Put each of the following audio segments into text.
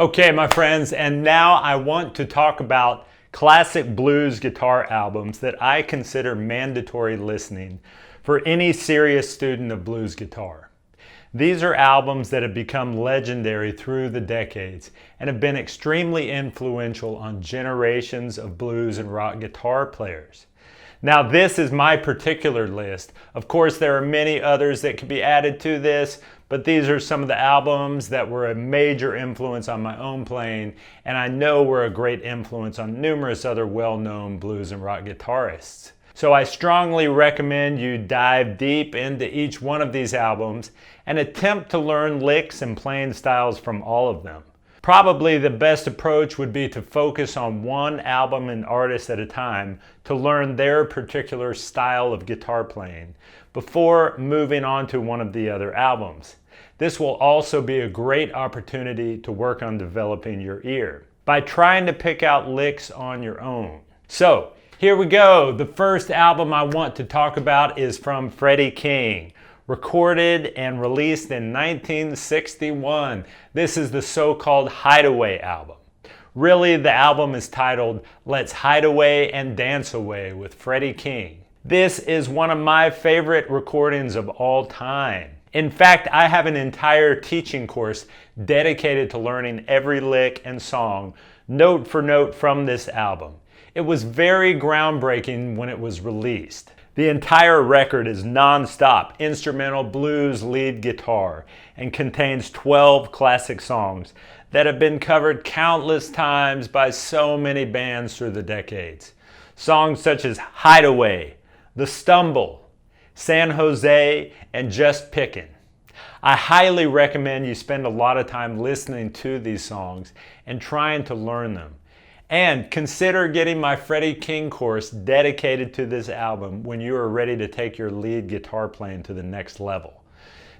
Okay, my friends, and now I want to talk about classic blues guitar albums that I consider mandatory listening for any serious student of blues guitar. These are albums that have become legendary through the decades and have been extremely influential on generations of blues and rock guitar players. Now, this is my particular list. Of course, there are many others that could be added to this, but these are some of the albums that were a major influence on my own playing, and I know were a great influence on numerous other well-known blues and rock guitarists. So I strongly recommend you dive deep into each one of these albums and attempt to learn licks and playing styles from all of them. Probably the best approach would be to focus on one album and artist at a time to learn their particular style of guitar playing before moving on to one of the other albums. This will also be a great opportunity to work on developing your ear by trying to pick out licks on your own. So here we go. The first album I want to talk about is from Freddie King, recorded and released in 1961. This is the so-called Hideaway album. Really, the album is titled Let's Hide Away and Dance Away with Freddie King. This is one of my favorite recordings of all time. In fact, I have an entire teaching course dedicated to learning every lick and song, note for note, from this album. It was very groundbreaking when it was released. The entire record is non-stop instrumental blues lead guitar and contains 12 classic songs that have been covered countless times by so many bands through the decades. Songs such as Hideaway, The Stumble, San Jose, and Just Pickin'. I highly recommend you spend a lot of time listening to these songs and trying to learn them. And consider getting my Freddie King course dedicated to this album when you are ready to take your lead guitar playing to the next level.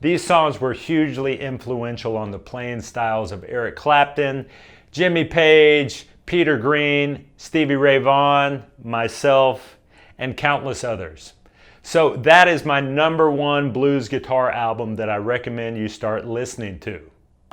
These songs were hugely influential on the playing styles of Eric Clapton, Jimmy Page, Peter Green, Stevie Ray Vaughan, myself, and countless others. So that is my #1 blues guitar album that I recommend you start listening to.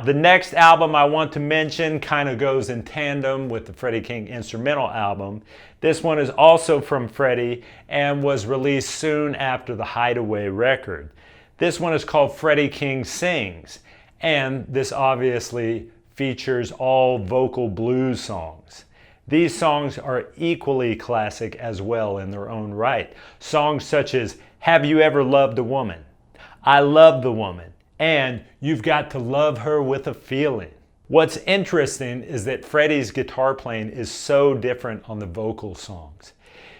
The next album I want to mention kind of goes in tandem with the Freddie King Instrumental album. This one is also from Freddie and was released soon after the Hideaway record. This one is called Freddie King Sings, and this obviously features all vocal blues songs. These songs are equally classic as well in their own right. Songs such as Have You Ever Loved a Woman? I Love the Woman, and You've Got to Love Her with a Feeling. What's interesting is that Freddie's guitar playing is so different on the vocal songs.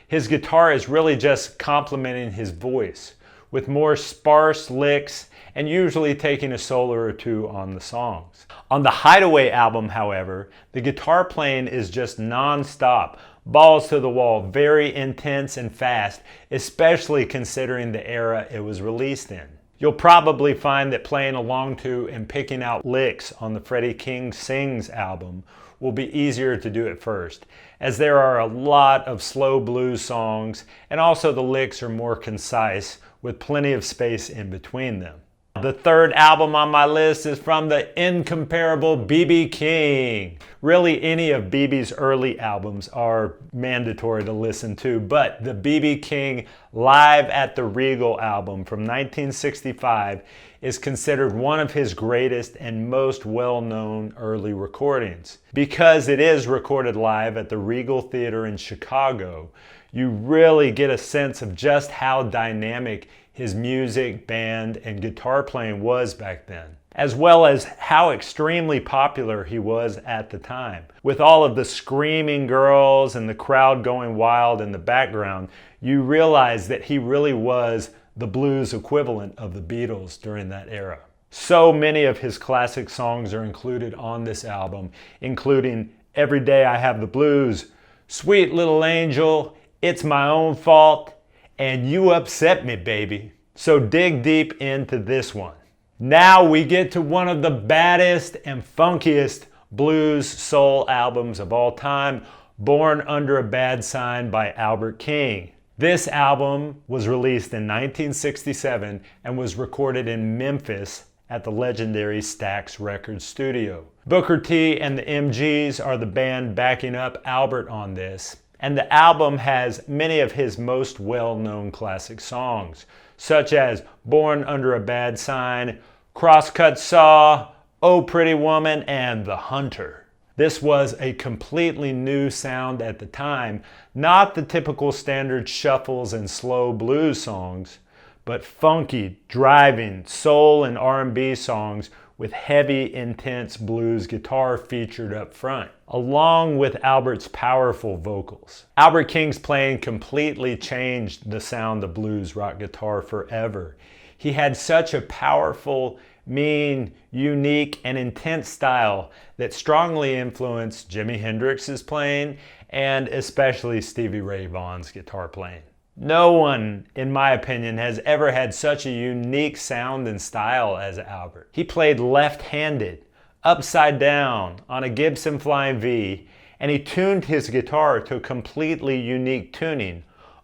His guitar is really just complementing his voice, with more sparse licks and usually taking a solo or two on the songs. On the Hideaway album, however, the guitar playing is just non-stop, balls to the wall, very intense and fast, especially considering the era it was released in. You'll probably find that playing along to and picking out licks on the Freddie King Sings album will be easier to do at first, as there are a lot of slow blues songs and also the licks are more concise with plenty of space in between them. The third album on my list is from the incomparable B.B. King. Really, any of B.B.'s early albums are mandatory to listen to, but the B.B. King Live at the Regal album from 1965 is considered one of his greatest and most well-known early recordings. Because it is recorded live at the Regal Theater in Chicago, you really get a sense of just how dynamic his music, band, and guitar playing was back then, as well as how extremely popular he was at the time. With all of the screaming girls and the crowd going wild in the background, you realize that he really was the blues equivalent of the Beatles during that era. So many of his classic songs are included on this album, including Every Day I Have the Blues, Sweet Little Angel, It's My Own Fault, and You Upset Me, Baby. So dig deep into this one. Now we get to one of the baddest and funkiest blues soul albums of all time, Born Under a Bad Sign by Albert King. This album was released in 1967 and was recorded in Memphis at the legendary Stax Records studio. Booker T and the MGs are the band backing up Albert on this, and the album has many of his most well-known classic songs, such as Born Under a Bad Sign, Crosscut Saw, Oh Pretty Woman, and The Hunter. This was a completely new sound at the time, not the typical standard shuffles and slow blues songs, but funky, driving, soul and R&B songs with heavy, intense blues guitar featured up front, along with Albert's powerful vocals. Albert King's playing completely changed the sound of blues rock guitar forever. He had such a powerful, mean, unique, and intense style that strongly influenced Jimi Hendrix's playing and especially Stevie Ray Vaughan's guitar playing. No one, in my opinion, has ever had such a unique sound and style as Albert. He played left-handed, upside down, on a Gibson Flying V, and he tuned his guitar to a completely unique tuning,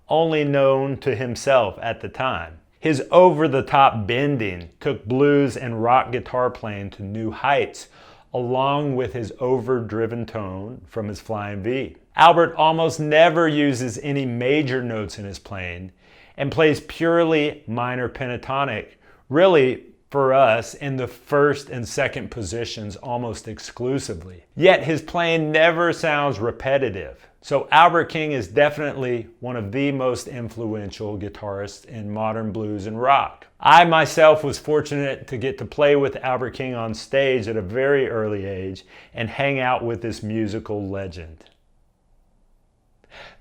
only known to himself at the time. His over-the-top bending took blues and rock guitar playing to new heights, along with his overdriven tone from his Flying V. Albert almost never uses any major notes in his playing and plays purely minor pentatonic, really, for us, in the first and second positions almost exclusively. Yet his playing never sounds repetitive. So Albert King is definitely one of the most influential guitarists in modern blues and rock. I myself was fortunate to get to play with Albert King on stage at a very early age and hang out with this musical legend.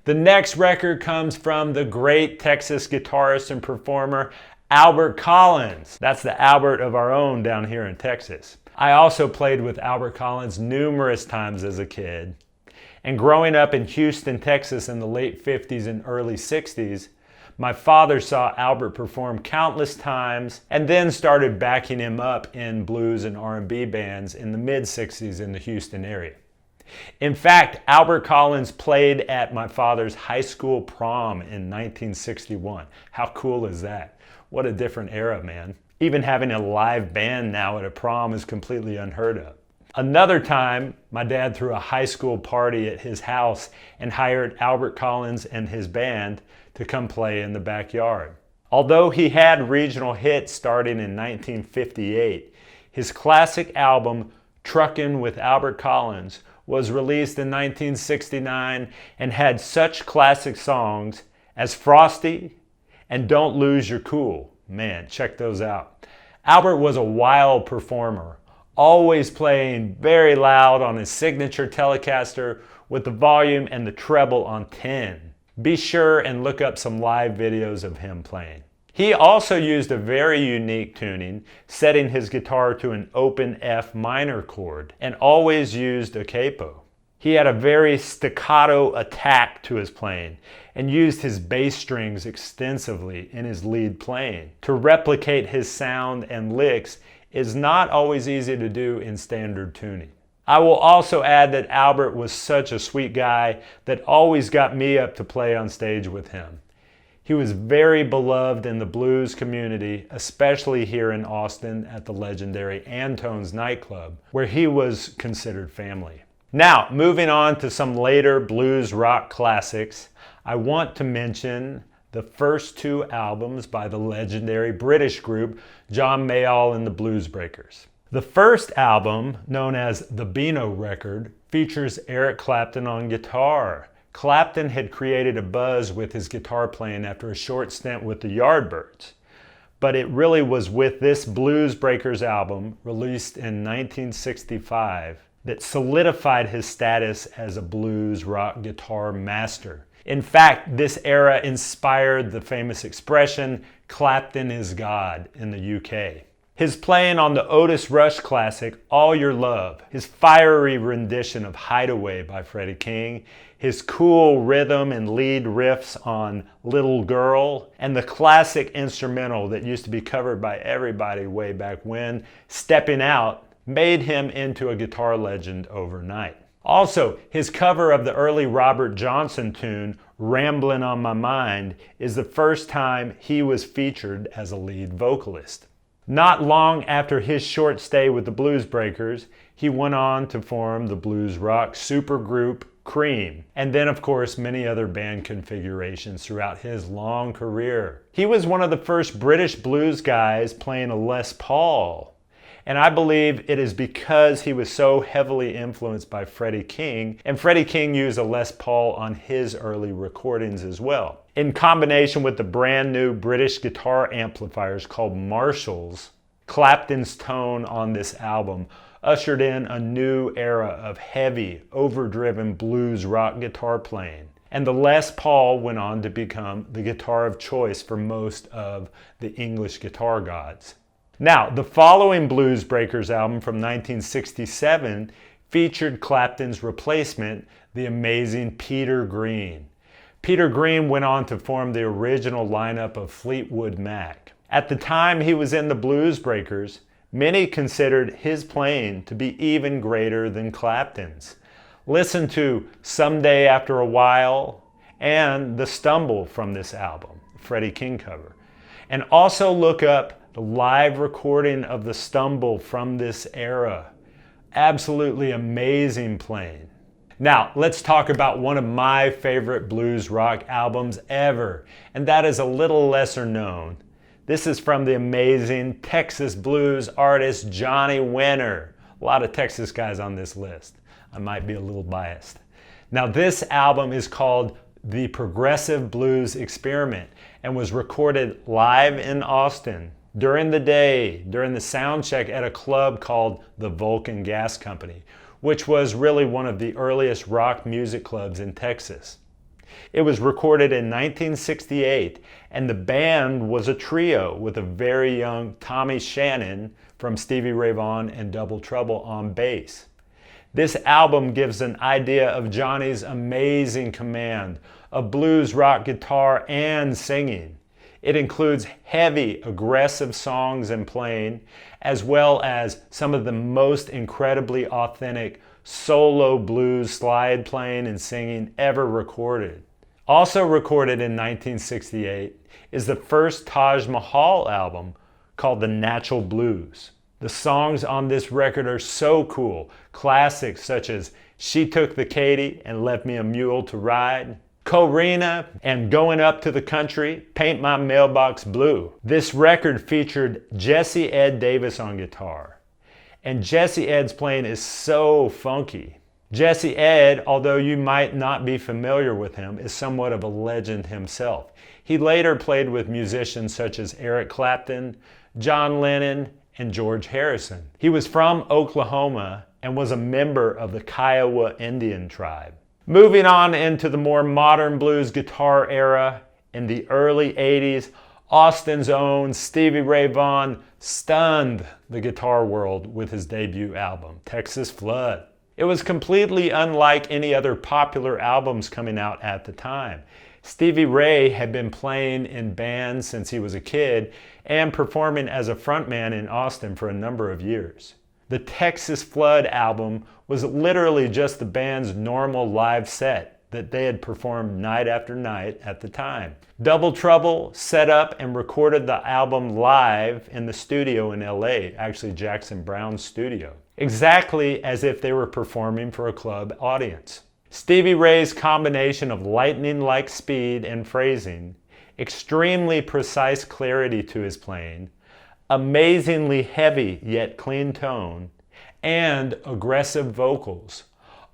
The next record comes from the great Texas guitarist and performer Albert Collins. That's the Albert of our own down here in Texas. I also played with Albert Collins numerous times as a kid. And growing up in Houston, Texas in the late 50s and early 60s, my father saw Albert perform countless times and then started backing him up in blues and R&B bands in the mid-60s in the Houston area. In fact, Albert Collins played at my father's high school prom in 1961. How cool is that? What a different era, man. Even having a live band now at a prom is completely unheard of. Another time, my dad threw a high school party at his house and hired Albert Collins and his band to come play in the backyard. Although he had regional hits starting in 1958, his classic album, Truckin' with Albert Collins, was released in 1969 and had such classic songs as Frosty and Don't Lose Your Cool. Man, check those out. Albert was a wild performer, always playing very loud on his signature Telecaster with the volume and the treble on 10. Be sure and look up some live videos of him playing. He also used a very unique tuning, setting his guitar to an open F minor chord, and always used a capo. He had a very staccato attack to his playing and used his bass strings extensively in his lead playing. To replicate his sound and licks is not always easy to do in standard tuning. I will also add that Albert was such a sweet guy that always got me up to play on stage with him. He was very beloved in the blues community, especially here in Austin at the legendary Antone's nightclub, where he was considered family. Now, moving on to some later blues rock classics, I want to mention the first two albums by the legendary British group John Mayall and the Bluesbreakers. The first album, known as the Beano Record, features Eric Clapton on guitar. Clapton had created a buzz with his guitar playing after a short stint with the Yardbirds. But it really was with this Bluesbreakers album, released in 1965, that solidified his status as a blues rock guitar master. In fact, this era inspired the famous expression, Clapton is God, in the UK. His playing on the Otis Rush classic, All Your Love, his fiery rendition of Hideaway by Freddie King, his cool rhythm and lead riffs on Little Girl, and the classic instrumental that used to be covered by everybody way back when, Stepping Out, made him into a guitar legend overnight. Also, his cover of the early Robert Johnson tune, Ramblin' on My Mind, is the first time he was featured as a lead vocalist. Not long after his short stay with the Blues Breakers, he went on to form the blues rock supergroup Cream, and then of course many other band configurations throughout his long career. He was one of the first British blues guys playing a Les Paul, and I believe it is because he was so heavily influenced by Freddie King, and Freddie King used a Les Paul on his early recordings as well. In combination with the brand new British guitar amplifiers called Marshalls, Clapton's tone on this album ushered in a new era of heavy, overdriven blues rock guitar playing. And the Les Paul went on to become the guitar of choice for most of the English guitar gods. Now, the following Blues Breakers album from 1967 featured Clapton's replacement, the amazing Peter Green. Peter Green went on to form the original lineup of Fleetwood Mac. At the time he was in the Blues Breakers, many considered his playing to be even greater than Clapton's. Listen to Someday After a While and The Stumble from this album, Freddie King cover. And also look up the live recording of The Stumble from this era. Absolutely amazing playing. Now, let's talk about one of my favorite blues rock albums ever, and that is a little lesser known. This is from the amazing Texas blues artist Johnny Winter. A lot of Texas guys on this list. I might be a little biased. Now, this album is called The Progressive Blues Experiment and was recorded live in Austin during the day, during the sound check at a club called the Vulcan Gas Company, which was really one of the earliest rock music clubs in Texas. It was recorded in 1968, and the band was a trio with a very young Tommy Shannon from Stevie Ray Vaughan and Double Trouble on bass. This album gives an idea of Johnny's amazing command of blues rock guitar and singing. It includes heavy, aggressive songs and playing, as well as some of the most incredibly authentic solo blues slide playing and singing ever recorded. Also recorded in 1968 is the first Taj Mahal album called The Natural Blues. The songs on this record are so cool. Classics such as She Took the Katy and Left Me a Mule to Ride, Corina, and Going Up to the Country, Paint My Mailbox Blue. This record featured Jesse Ed Davis on guitar, and Jesse Ed's playing is so funky. Jesse Ed, although you might not be familiar with him, is somewhat of a legend himself. He later played with musicians such as Eric Clapton, John Lennon, and George Harrison. He was from Oklahoma and was a member of the Kiowa Indian tribe. Moving on into the more modern blues guitar era, in the early 80s, Austin's own Stevie Ray Vaughan stunned the guitar world with his debut album, Texas Flood. It was completely unlike any other popular albums coming out at the time. Stevie Ray had been playing in bands since he was a kid and performing as a frontman in Austin for a number of years. The Texas Flood album was literally just the band's normal live set that they had performed night after night at the time. Double Trouble set up and recorded the album live in the studio in LA, actually Jackson Browne's studio, exactly as if they were performing for a club audience. Stevie Ray's combination of lightning-like speed and phrasing, extremely precise clarity to his playing, amazingly heavy yet clean tone, and aggressive vocals,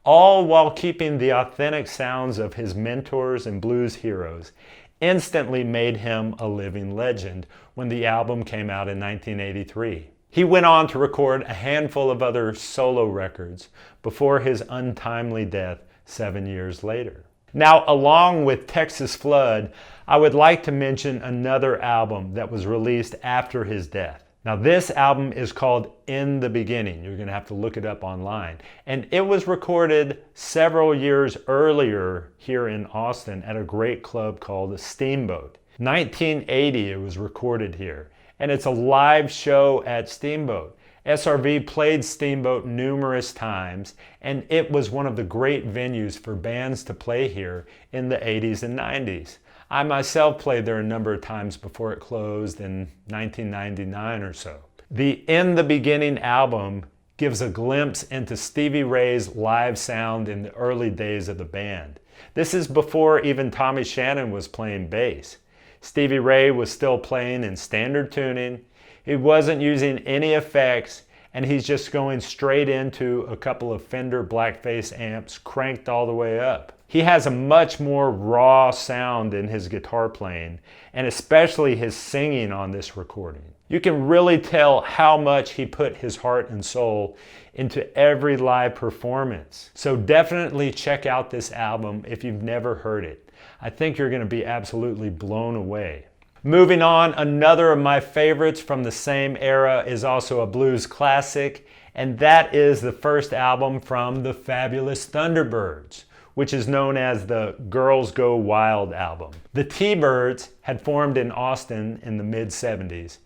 all while keeping the authentic sounds of his mentors and blues heroes, instantly made him a living legend when the album came out in 1983. He went on to record a handful of other solo records before his untimely death 7 years later. Now, along with Texas Flood, I would like to mention another album that was released after his death. Now, this album is called In the Beginning. You're going to have to look it up online. And it was recorded several years earlier here in Austin at a great club called Steamboat. 1980 it was recorded here. And it's a live show at Steamboat. SRV played Steamboat numerous times, and it was one of the great venues for bands to play here in the 80s and 90s. I myself played there a number of times before it closed in 1999 or so. The In the Beginning album gives a glimpse into Stevie Ray's live sound in the early days of the band. This is before even Tommy Shannon was playing bass. Stevie Ray was still playing in standard tuning. He wasn't using any effects, and he's just going straight into a couple of Fender Blackface amps cranked all the way up. He has a much more raw sound in his guitar playing, and especially his singing on this recording. You can really tell how much he put his heart and soul into every live performance. So definitely check out this album if you've never heard it. I think you're going to be absolutely blown away. Moving on, another of my favorites from the same era is also a blues classic, and that is the first album from the fabulous Thunderbirds, which is known as the Girls Go Wild album. The T-Birds had formed in Austin in the mid-70s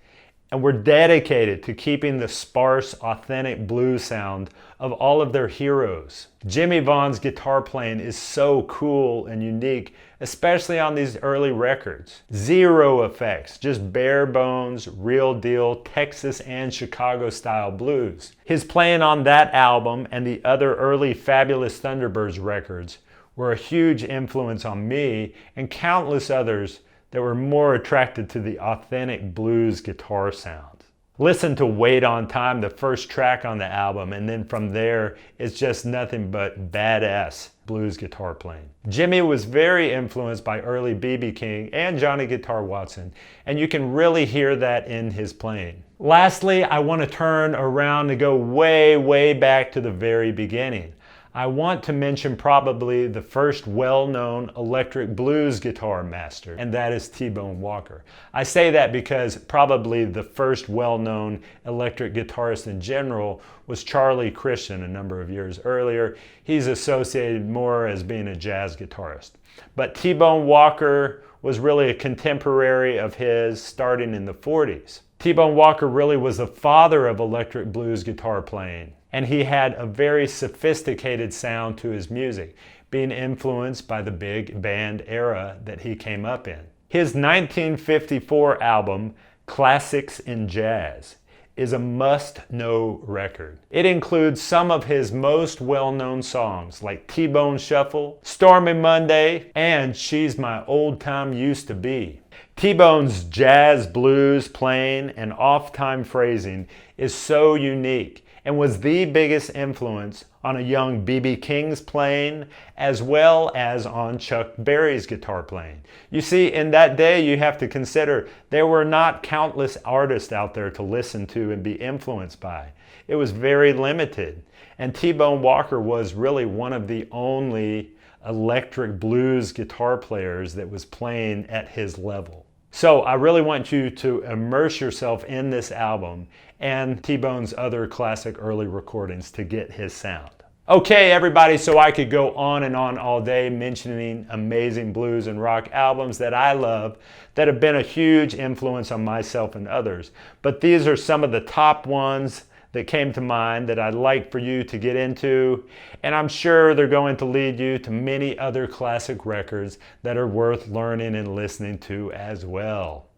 and were dedicated to keeping the sparse, authentic blues sound of all of their heroes. Jimmy Vaughan's guitar playing is so cool and unique, especially on these early records. Zero effects, just bare bones, real deal Texas and Chicago style blues. His playing on that album and the other early fabulous Thunderbirds records were a huge influence on me and countless others that were more attracted to the authentic blues guitar sound. Listen to Wait on Time, the first track on the album, and then from there, it's just nothing but badass blues guitar playing. Jimmy was very influenced by early B.B. King and Johnny Guitar Watson, and you can really hear that in his playing. Lastly, I want to turn around and go way, way back to the very beginning. I want to mention probably the first well-known electric blues guitar master, and that is T-Bone Walker. I say that because probably the first well-known electric guitarist in general was Charlie Christian a number of years earlier. He's associated more as being a jazz guitarist. But T-Bone Walker was really a contemporary of his starting in the 40s. T-Bone Walker really was the father of electric blues guitar playing, and he had a very sophisticated sound to his music, being influenced by the big band era that he came up in. His 1954 album, Classics in Jazz, is a must-know record. It includes some of his most well-known songs like T-Bone Shuffle, Stormy Monday, and She's My Old Time Used to Be. T-Bone's jazz blues playing and off-time phrasing is so unique and was the biggest influence on a young B.B. King's playing as well as on Chuck Berry's guitar playing. You see, in that day you have to consider there were not countless artists out there to listen to and be influenced by. It was very limited, and T-Bone Walker was really one of the only electric blues guitar players that was playing at his level. So I really want you to immerse yourself in this album and T-Bone's other classic early recordings to get his sound. Okay, everybody, so I could go on and on all day mentioning amazing blues and rock albums that I love that have been a huge influence on myself and others. But these are some of the top ones that came to mind that I'd like for you to get into, and I'm sure they're going to lead you to many other classic records that are worth learning and listening to as well.